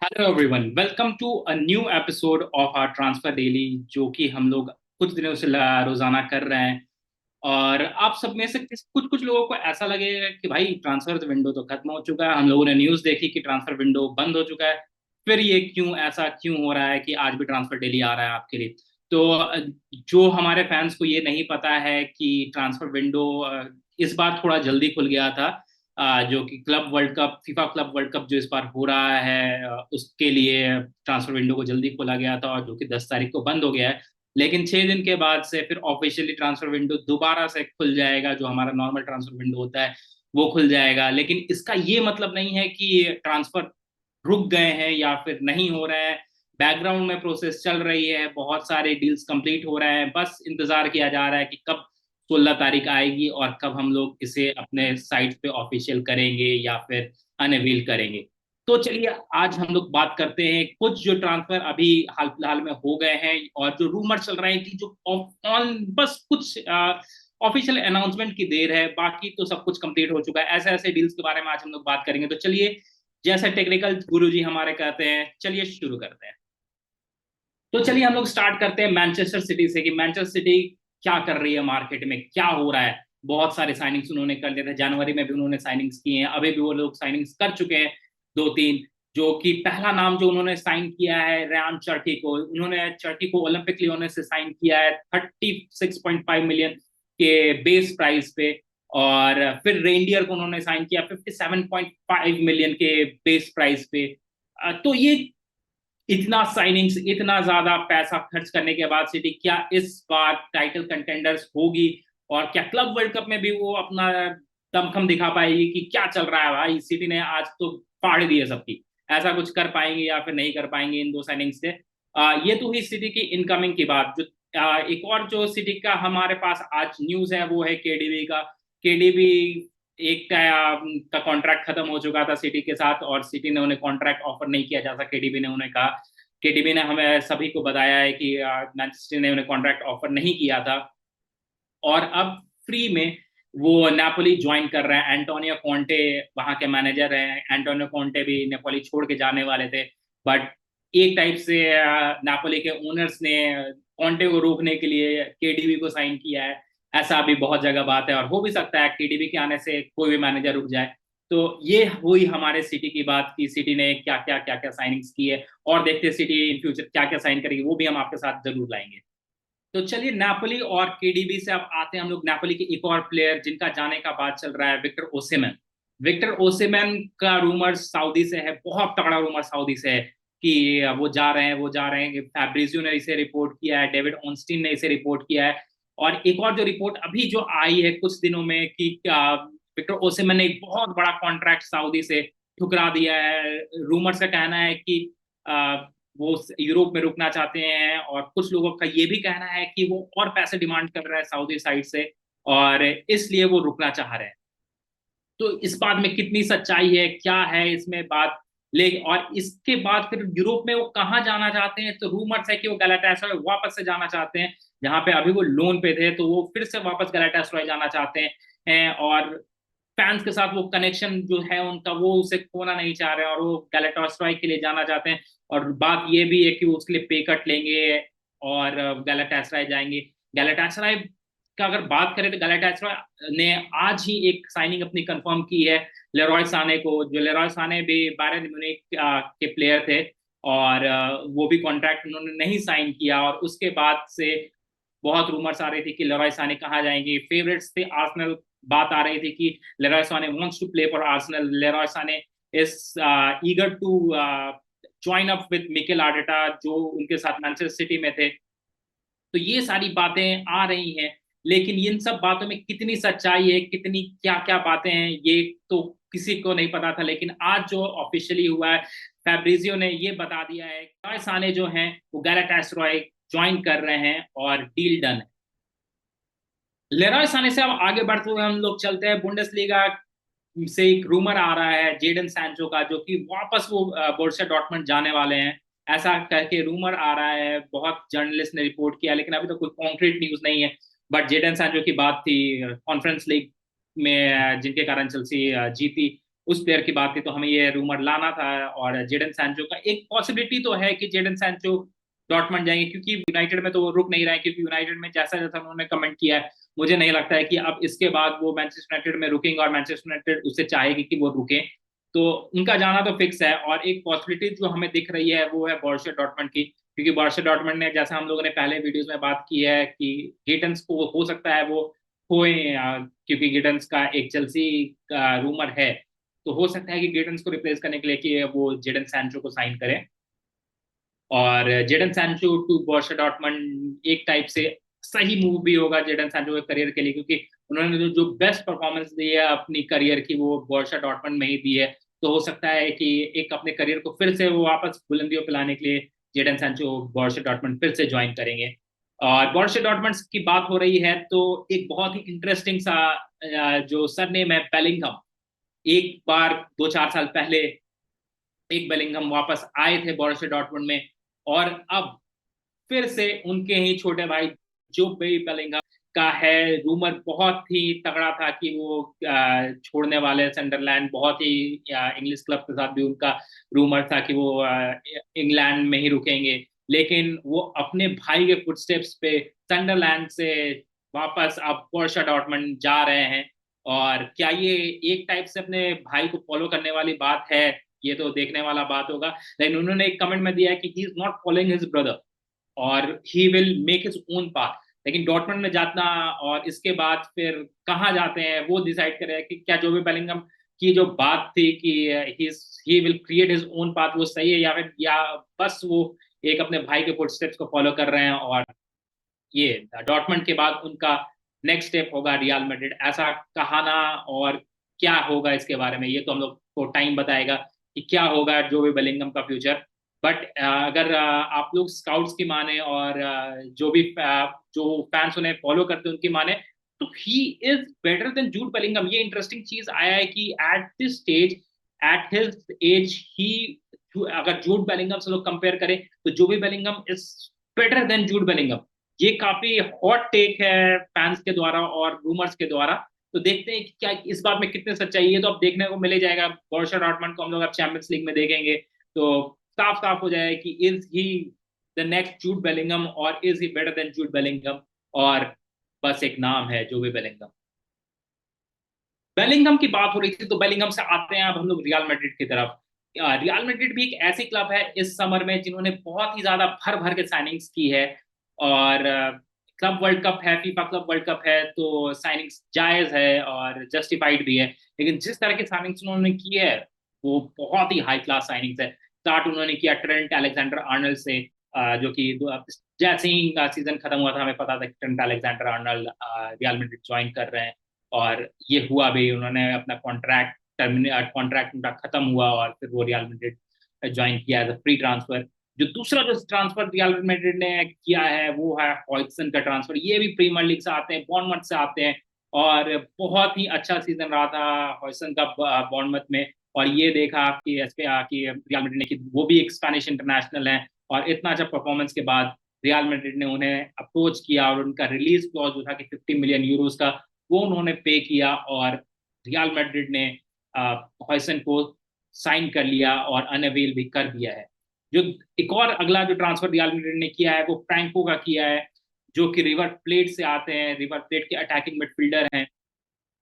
Hello everyone, welcome to a new episode of our transfer daily, जो कि हम लोग कुछ दिनों से रोजाना कर रहे हैं। और आप सब में से कुछ कुछ लोगों को ऐसा लगेगा कि भाई ट्रांसफर विंडो तो खत्म हो चुका है, हम लोगों ने न्यूज़ देखी कि ट्रांसफर विंडो बंद हो चुका है। फिर ये क्यों ऐसा क्यों हो रहा है कि आज भी ट्रांसफर डेली आ रहा है आपके लिए? तो जो हमारे फैंस को ये नहीं पता है कि ट्रांसफर विंडो इस बार थोड़ा जल्दी खुल गया था। जो कि club world cup, FIFA club world cup जो इस बार हो रहा है, उसके लिए ट्रांसफर विंडो को जल्दी खोला गया था, और जो कि 10 तारीख को बंद हो गया है। लेकिन 6 दिन के बाद से फिर ऑफिशियली ट्रांसफर विंडो दोबारा से खुल जाएगा, जो हमारा नॉर्मल ट्रांसफर विंडो होता है वो खुल जाएगा। लेकिन इसका ये मतलब नहीं है कि ट्रांसफर रुक गए हैं या फिर नहीं हो रहे हैं। बैकग्राउंड में प्रोसेस चल रही है, बहुत सारे डील्स कंप्लीट हो रहे हैं, बस इंतजार किया जा रहा है कि कब 16 तारीख आएगी और कब हम लोग इसे अपने साइट पे ऑफिशियल करेंगे या फिर अनवील करेंगे। तो चलिए, आज हम लोग बात करते हैं कुछ जो ट्रांसफर अभी हाल फिलहाल में हो गए हैं, और जो रूमर चल रहे हैं कि जो ऑन बस कुछ ऑफिशियल अनाउंसमेंट की देर है, बाकी तो सब कुछ कंप्लीट हो चुका है। ऐसे ऐसे डील्स के बारे में आज हम लोग बात करेंगे। तो चलिए, जैसे टेक्निकल गुरुजी हमारे कहते हैं, चलिए शुरू करते हैं। तो चलिए हम लोग स्टार्ट करते हैं मैनचेस्टर सिटी से, कि मैनचेस्टर सिटी क्या कर रही है, मार्केट में क्या हो रहा है। बहुत सारे साइनिंग्स उन्होंने कर लिए थे, जनवरी में भी उन्होंने साइनिंग्स किए हैं, अभी भी वो लोग साइनिंग्स कर चुके हैं दो तीन। जो कि पहला नाम जो उन्होंने साइन किया है रयान चर्की को, उन्होंने चर्की को ओलंपिक लियोने से साइन किया है 36.5 मिलियन के बेस प्राइस पे। और फिर रेंडियर को उन्होंने साइन किया 57.5 मिलियन के बेस प्राइस पे। तो ये इतना साइनिंग्स, इतना ज्यादा पैसा खर्च करने के बाद सिटी क्या इस बार टाइटल कंटेंडर्स होगी? और क्या क्लब वर्ल्ड कप में भी वो अपना दमखम दिखा पाएगी कि क्या चल रहा है भाई, सिटी ने आज तो फाड़ दी है सबकी? ऐसा कुछ कर पाएंगे या फिर नहीं कर पाएंगे इन दो साइनिंग्स से? ये तो हुई सिटी की इनकमिंग की बात। जो एक और जो सिटी का हमारे पास आज न्यूज है वो है केडीबी का। केडीबी एक का कॉन्ट्रैक्ट खत्म हो चुका था सिटी के साथ, और सिटी ने उन्हें कॉन्ट्रैक्ट ऑफर नहीं किया, जैसा केडीबी ने उन्हें कहा। केडीबी ने हमें सभी को बताया है कि मैनचेस्टर ने उन्हें कॉन्ट्रैक्ट ऑफर नहीं किया था, और अब फ्री में वो नेपोली ज्वाइन कर रहे हैं। एंटोनियो कोंटे वहां के मैनेजर हैं। एंटोनियो कोंटे भी नेपोली छोड़ के जाने वाले थे, बट एक टाइप से नेपोली के ओनर्स ने कोंटे को रोकने के लिए केडीबी को साइन किया है। ऐसा अभी बहुत जगह बात है, और हो भी सकता है केडीबी के आने से कोई भी मैनेजर रुक जाए। तो ये हुई हमारे सिटी की बात, की सिटी ने क्या क्या साइनिंग्स की है, और देखते हैं सिटी इन फ्यूचर क्या क्या साइन करेगी, वो भी हम आपके साथ जरूर लाएंगे। तो चलिए, नापोली और केडीबी से अब आते हैं हम लोग नापोली के एक और प्लेयर जिनका जाने का बात चल रहा है, विक्टर ओसिमन। विक्टर ओसिमन का रूमर सऊदी से है, बहुत तगड़ा रूमर सऊदी से है कि वो जा रहे हैं, वो जा रहे हैं। फैब्रिजियो ने इसे रिपोर्ट किया है, डेविड ऑनस्टीन ने इसे रिपोर्ट किया है। और एक और जो रिपोर्ट अभी जो आई है कुछ दिनों में कि विक्टर ओसिमन ने एक बहुत बड़ा कॉन्ट्रैक्ट सऊदी से ठुकरा दिया है। रूमर्स का कहना है कि वो यूरोप में रुकना चाहते हैं, और कुछ लोगों का ये भी कहना है कि वो और पैसे डिमांड कर रहा है सऊदी साइड से, और इसलिए वो रुकना चाह रहे हैं। तो इस बात में कितनी सच्चाई है, क्या है इसमें बात? ले और इसके बाद फिर यूरोप में वो कहाँ जाना चाहते हैं? तो रूमर्स है कि वो गैलाटासराय वापस से जाना चाहते हैं, जहां पे अभी वो लोन पे थे, तो वो फिर से वापस गैलाटासराय जाना चाहते हैं। और फैंस के साथ वो कनेक्शन जो है उनका, वो उसे खोना नहीं चाह रहे हैं, और वो गैलाटासराय के लिए जाना चाहते हैं। और बात ये भी है कि वो उसके लिए पे कट लेंगे और गैलाटासराय जाएंगे। गैलाटासराय का अगर बात करें तो गैलाटासराय ने आज ही एक साइनिंग अपनी कंफर्म की है लेरॉय साने को। जो लेरॉय साने भी बायर्न म्यूनिख के प्लेयर थे, और वो भी कॉन्ट्रैक्ट उन्होंने नहीं साइन किया। और उसके बाद से बहुत रूमर्स आ रही थी कि लेरॉय साने कहाँ जाएंगे। फेवरेट्स थे आर्सेनल, बात आ रही थी कि Leroy Sane wants to play for Arsenal. Leroy Sane is eager to join up with Mikel Arteta, जो उनके साथ मैनचेस्टर सिटी में थे। तो ये सारी बातें आ रही हैं, लेकिन इन सब बातों में कितनी सच्चाई है, कितनी क्या क्या बातें हैं, ये तो किसी को नहीं पता था। लेकिन आज जो ऑफिशियली हुआ है, फैब्रिजियो ने ये बता दिया है कि साने जो हैं वो गैलाटासराय ज्वाइन कर रहे हैं, और डील डन है। लेरॉय साने से अब आगे बढ़ते हुए हम लोग चलते हैं बुंडेसलीगा से। एक रूमर आ रहा है जेडन सैंचो का, जो कि वापस वो बोरुसिया डॉर्टमंड जाने वाले हैं, ऐसा करके रूमर आ रहा है। बहुत जर्नलिस्ट ने रिपोर्ट किया, लेकिन अभी तो कोई कॉन्क्रीट न्यूज नहीं है। बट जेडन सैंचो की बात थी कॉन्फ्रेंस लीग में, जिनके कारण चेल्सी जीती। उस प्लेयर की बात थी, तो हमें ये रूमर लाना था। और जेडन सैंचो का एक पॉसिबिलिटी तो है कि जेडन सैंचो डॉर्टमंड जाएंगे, क्योंकि यूनाइटेड में तो वो रुक नहीं रहे हैं, क्योंकि यूनाइटेड में जैसा जैसा उन्होंने कमेंट किया है, मुझे नहीं लगता है कि अब इसके बाद वो मैनचेस्टर यूनाइटेड में रुकेंगे और मैनचेस्टर यूनाइटेड उससे चाहेगी कि वो रुके। तो उनका जाना तो फिक्स है। और एक पॉसिबिलिटी जो हमें दिख रही है वो है बोरुसिया डॉर्टमंड की, क्योंकि बोरुसिया डॉर्टमंड ने, जैसा हम लोगों ने पहले वीडियोस में बात की है, कि गिटन्स को हो सकता है वो खोए, क्योंकि गिटन्स का एक चेल्सी का रूमर है। तो हो सकता है कि गिटन्स को रिप्लेस करने के लिए कि वो जेडन सैंचो को साइन करें। और Jadon Sancho to Borussia Dortmund एक टाइप से सही मूव भी होगा जेडन सैंचो के करियर के लिए, क्योंकि उन्होंने जो बेस्ट परफॉर्मेंस दी है अपनी करियर की वो बोरुसिया डॉर्टमंड में ही दी है। तो हो सकता है कि एक अपने करियर को फिर से वो वापस बुलंदियों पे लाने के लिए जेडन सैंचो बोरुसिया डॉर्टमंड फिर से ज्वाइन करेंगे। और बोरुसिया डॉर्टमंड की बात हो रही है तो एक बहुत ही इंटरेस्टिंग सा जो सरनेम है बेलिंगम। एक बार 2-4 साल पहले एक बेलिंगम वापस आए थे बोरुसिया डॉर्टमुंड में, और अब फिर से उनके ही छोटे भाई जो बेलिंगम का है, रूमर बहुत ही तगड़ा था कि वो छोड़ने वाले सनडरलैंड। बहुत ही इंग्लिश क्लब के साथ भी उनका रूमर था कि वो इंग्लैंड में ही रुकेंगे, लेकिन वो अपने भाई के फुटस्टेप्स पे सनडरलैंड से वापस अब बोरुसिया डॉर्टमुंड जा रहे हैं। और क्या ये एक टाइप से अपने भाई को फॉलो करने वाली बात है, ये तो देखने वाला बात होगा। लेकिन उन्होंने एक कमेंट में दिया है कि he is not following his brother और he will make his own path. लेकिन डॉर्टमंड में जाना और इसके बाद फिर कहाँ जाते हैं वो डिसाइड करें कि क्या जो भी बेलिंगम की जो बात थी कि he will create his own path, वो सही है, या फिर या बस वो एक अपने भाई के फुटस्टेप्स को फॉलो कर रहे हैं। और ये डॉर्टमंड के बाद उनका नेक्स्ट स्टेप होगा रियल मैड्रिड, ऐसा कहाना। और क्या होगा इसके बारे में ये तो हम लोग को टाइम बताएगा कि क्या होगा जो भी बेलिंगम का फ्यूचर। बट अगर आप लोग स्काउट्स की माने और जो भी जो फैंस उन्हें फॉलो करते हैं उनकी माने, तो he is better than Jude Bellingham. ये इंटरेस्टिंग चीज आया है कि at this stage, at his age, he, अगर जूड बेलिंगम से लोग कंपेयर करें तो जो भी Bellingham is better than Jude Bellingham. ये काफी हॉट टेक है फैंस के द्वारा और रूमर्स के द्वारा। तो देखते हैं कि क्या इस बात में कितने सच्चाई है, तो अब देखने को मिले जाएगा। बोरुसिया डॉर्टमंड को हम लोग अब चैंपियंस लीग में देखेंगे तो साफ साफ हो जाएगा कि is he the next Jude Bellingham और is he better than Jude Bellingham. और बस एक नाम है जो भी बेलिंगम। बेलिंगम की बात हो रही थी तो बेलिंगम से आते हैं अब हम लोग रियल मैड्रिड की तरफ। रियल मैड्रिड भी एक ऐसी क्लब है इस समर में जिन्होंने बहुत ही ज्यादा भर भर के साइनिंग्स की है। और क्लब वर्ल्ड कप है, फीफा क्लब वर्ल्ड कप है, तो साइनिंग्स जायज है और जस्टिफाइड भी है। लेकिन जिस तरह की साइनिंग्स उन्होंने की है वो बहुत ही हाई क्लास साइनिंग्स है। स्टार्ट उन्होंने किया ट्रेंट अलेक्जेंडर आर्नल्ड से, जो कि जैसे ही सीजन खत्म हुआ था हमें पता था कि Trent Alexander Arnold real Madrid join कर रहे हैं। और ये हुआ भी, उन्होंने अपना कॉन्ट्रैक्ट उनका खत्म हुआ और फिर वो रियल मैड्रिड ज्वाइन किया एज अ फ्री ट्रांसफर। जो दूसरा जो ट्रांसफर रियल मैड्रिड ने किया है वो है हॉयसन का ट्रांसफर। ये भी प्रीमियर लीग से आते हैं, बॉर्नमथ से आते हैं, और बहुत ही अच्छा सीजन रहा था हॉयसन का बॉर्नमथ में। और ये देखा कि कि रियल मैड्रिड ने कि वो भी एक स्पेनिश इंटरनेशनल है, और इतना अच्छा परफॉर्मेंस के बाद रियल मैड्रिड ने उन्हें अप्रोच किया और उनका रिलीज क्लॉज जो था कि 50 मिलियन यूरोस का, वो उन्होंने पे किया। और रियल मैड्रिड ने हॉयसन को साइन कर लिया और अनअवेल भी कर दिया है। जो एक और अगला जो ट्रांसफर रियल मैड्रिड ने किया है वो फ्रैंको का किया है, जो कि रिवर प्लेट से आते हैं, रिवर प्लेट के अटैकिंग मिडफील्डर हैं।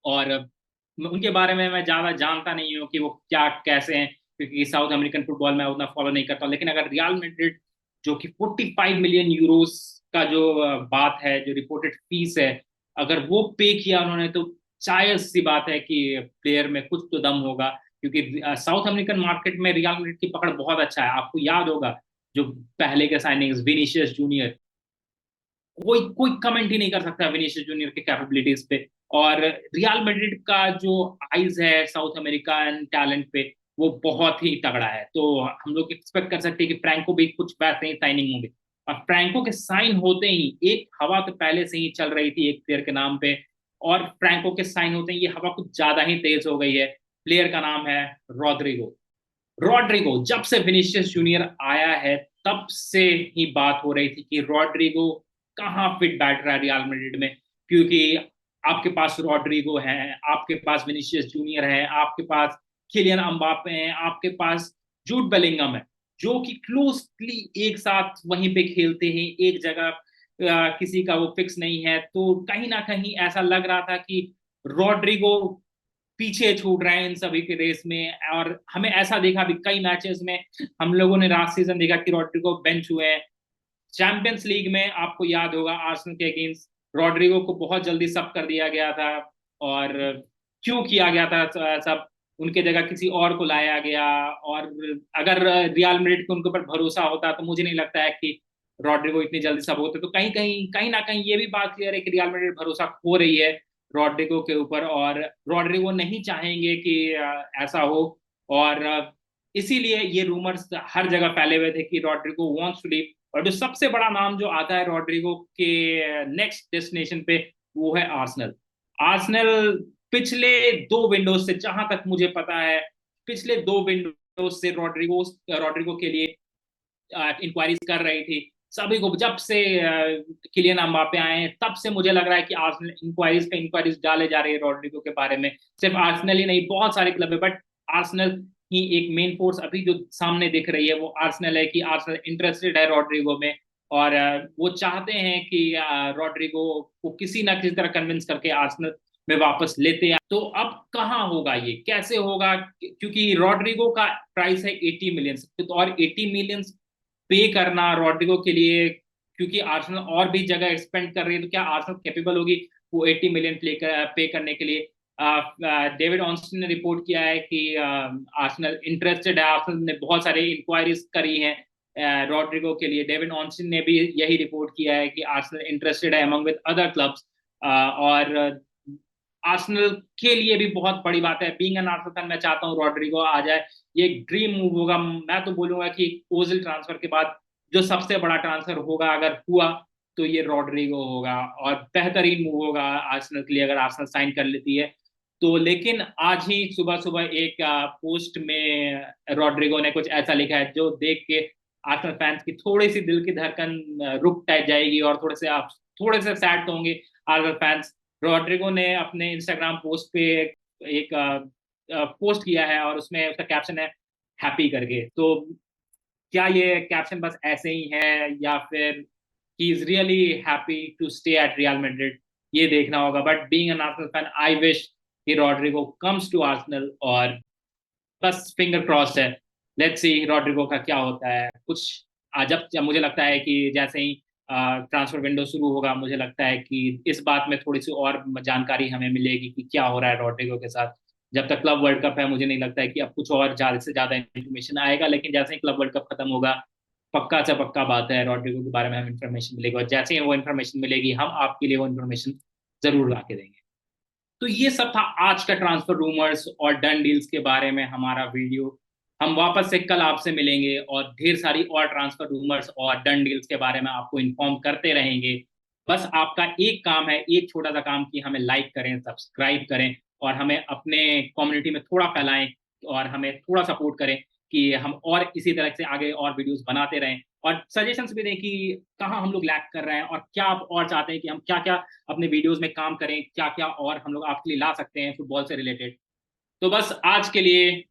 और उनके बारे में मैं ज्यादा जानता नहीं हूँ कि वो क्या कैसे हैं, क्योंकि साउथ अमेरिकन फुटबॉल मैं उतना फॉलो नहीं करता। लेकिन अगर रियल मैड्रिड जो कि 45 मिलियन यूरोस का जो बात है, जो रिपोर्टेड फीस है, अगर वो पे किया उन्होंने, तो शायद सी बात है कि प्लेयर में कुछ तो दम होगा। क्योंकि साउथ अमेरिकन मार्केट में रियल मैड्रिड की पकड़ बहुत अच्छा है। आपको याद होगा जो पहले के साइनिंग्स विनीशियस जूनियर, कोई कोई कमेंट ही नहीं कर सकता विनीशियस जूनियर के कैपेबिलिटीज पे। और रियल मैड्रिड का जो आइज है साउथ अमेरिकन टैलेंट पे वो बहुत ही तगड़ा है। तो हम लोग एक्सपेक्ट कर सकते हैं कि फ्रैंको भी कुछ वैसे ही साइनिंग होंगे। और फ्रैंको के साइन होते ही एक हवा तो पहले से ही चल रही थी एक प्लेयर के नाम पे, और फ्रैंको के साइन होते ही ये हवा कुछ ज्यादा ही तेज हो गई है। प्लेयर का नाम है रॉड्रिगो। रॉड्रिगो जब से विनीशियस जूनियर आया है तब से ही बात हो रही थी कि रॉड्रिगो कहाँ फिट बैठ रहा है रियल मैड्रिड में। क्योंकि आपके पास रॉड्रिगो है, आपके पास विनीशियस जूनियर है, आपके पास किलियन अम्बापे हैं, आपके पास जूड बेलिंगम है, जो कि क्लोजली एक साथ वहीं पे खेलते हैं, एक जगह किसी का वो फिक्स नहीं है। तो कहीं ना कहीं ऐसा लग रहा था कि रॉड्रिगो पीछे छूट रहे हैं इन सभी के रेस में। और हमें ऐसा देखा भी कई मैचेस में, हम लोगों ने लास्ट सीजन देखा कि रॉड्रिगो बेंच हुए हैं। चैंपियंस लीग में आपको याद होगा आर्सेनल के अगेंस्ट रॉड्रिगो को बहुत जल्दी सब कर दिया गया था। और क्यों किया गया था सब, उनके जगह किसी और को लाया गया। और अगर रियल मैड्रिड को उनके ऊपर भरोसा होता तो मुझे नहीं लगता है कि रॉड्रिगो इतनी जल्दी सब होते। तो कहीं ना कहीं ये भी बात क्लियर है कि रियल मैड्रिड भरोसा खो रही है रॉड्रिगो के ऊपर, और रॉड्रिगो नहीं चाहेंगे कि ऐसा हो। और इसीलिए ये रूमर्स हर जगह फैले हुए थे कि रॉड्रिगो वांट्स टू लीव। और जो सबसे बड़ा नाम जो आता है रॉड्रिगो के नेक्स्ट डेस्टिनेशन पे, वो है आर्सेनल। आर्सेनल पिछले 2 विंडोज से, जहां तक मुझे पता है, पिछले 2 विंडोज से रॉड्रिगो रॉड्रिगो के लिए इंक्वायरीज कर रही थी सभी को। जब से किलियन अम्बापे आए हैं तब से मुझे लग रहा है कि आर्सेनल इंक्वायरीज पे इंक्वायरीज डाले जा रही है रॉड्रिगो के बारे में। सिर्फ आर्सेनल ही नहीं, बहुत सारे क्लब है, बट आर्सेनल ही एक मेन फोर्स अभी जो सामने दिख रही है वो आर्सेनल है, कि आर्सेनल इंटरेस्टेड है रॉड्रिगो में। और वो चाहते हैं कि रॉड्रिगो को किसी ना किसी तरह कन्विंस करके आर्सेनल में वापस लेते हैं। तो अब कहाँ होगा ये, कैसे होगा, क्योंकि रॉड्रिगो का प्राइस है 80 मिलियन। तो और 80 मिलियन पे करना रॉड्रिगो के लिए, क्योंकि आर्सेनल और भी जगह एक्सपेंड कर रही है, तो क्या आर्सेनल कैपेबल होगी वो 80 मिलियन पे करने के लिए? डेविड ऑन्स्टिन ने रिपोर्ट किया है कि आर्सेनल इंटरेस्टेड है। आर्सेनल ने बहुत सारे इंक्वायरीज करी हैं रॉड्रिगो के लिए। डेविड ऑन्स्टिन ने भी यही रिपोर्ट किया है कि आर्सेनल इंटरेस्टेड है अमंग विद अदर क्लब्स। और आर्सेनल के लिए भी बहुत बड़ी बात है। बीइंग एन आर्सेनल फैन, मैं चाहता हूँ रॉड्रिगो आ जाए, ये एक ड्रीम मूव होगा। मैं तो बोलूंगा कि ओजिल ट्रांसफर के बाद जो सबसे बड़ा ट्रांसफर होगा, अगर हुआ, तो ये रॉड्रिगो होगा। और बेहतरीन मूव होगा आर्सेनल के लिए अगर आर्सेनल साइन कर लेती है तो। लेकिन आज ही सुबह सुबह एक पोस्ट में रॉड्रिगो ने कुछ ऐसा लिखा है जो देख के आर्सेनल फैंस की थोड़ी सी दिल की धड़कन रुक जाएगी, और थोड़े से आप थोड़े से सैड तो होंगे आर्सेनल फैंस। रॉड्रिगो ने अपने इंस्टाग्राम पोस्ट पे एक पोस्ट किया है, और उसमें उसका कैप्शन है हैप्पी करके। तो क्या ये कैप्शन बस ऐसे ही है, या फिर he is really happy to stay at Real Madrid, ये देखना होगा। But being an Arsenal fan, I wish कि रॉड्रिगो कम्स टू आर्सेनल, और बस फिंगर क्रॉस्ड है। लेट्स सी रॉड्रिगो का क्या होता है। कुछ जब मुझे लगता है कि जैसे ही ट्रांसफर विंडो शुरू होगा, मुझे लगता है कि इस बात में थोड़ी सी और जानकारी हमें मिलेगी कि क्या हो रहा है रॉड्रिगो के साथ। जब तक क्लब वर्ल्ड कप है, मुझे नहीं लगता है कि अब कुछ और ज्यादा से ज्यादा इन्फॉर्मेशन आएगा। लेकिन जैसे ही क्लब वर्ल्ड कप खत्म होगा, पक्का से पक्का बात है, रॉड्रिगो के बारे में हमें इन्फॉर्मेशन मिलेगी। और जैसे ही वो इन्फॉर्मेशन मिलेगी, हम आपके लिए वो इन्फॉर्मेशन जरूर ला के देंगे। तो ये सब था आज का ट्रांसफर रूमर्स और डन डील्स के बारे में हमारा वीडियो। हम वापस से कल आपसे मिलेंगे, और ढेर सारी और ट्रांसफर रूमर्स और डन डील्स के बारे में आपको इन्फॉर्म करते रहेंगे। बस आपका एक काम है, एक छोटा सा काम, कि हमें लाइक करें, सब्सक्राइब करें, और हमें अपने कम्युनिटी में थोड़ा फैलाएं, और हमें थोड़ा सपोर्ट करें कि हम और इसी तरह से आगे और वीडियोस बनाते रहें। और सजेशंस भी दें कि कहाँ हम लोग लैक कर रहे हैं, और क्या आप और चाहते हैं कि हम क्या क्या अपने वीडियोस में काम करें, क्या क्या और हम लोग आपके लिए ला सकते हैं फुटबॉल से रिलेटेड। तो बस आज के लिए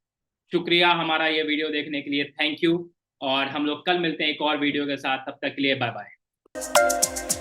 शुक्रिया हमारा ये वीडियो देखने के लिए, थैंक यू। और हम लोग कल मिलते हैं एक और वीडियो के साथ, तब तक के लिए बाय बाय।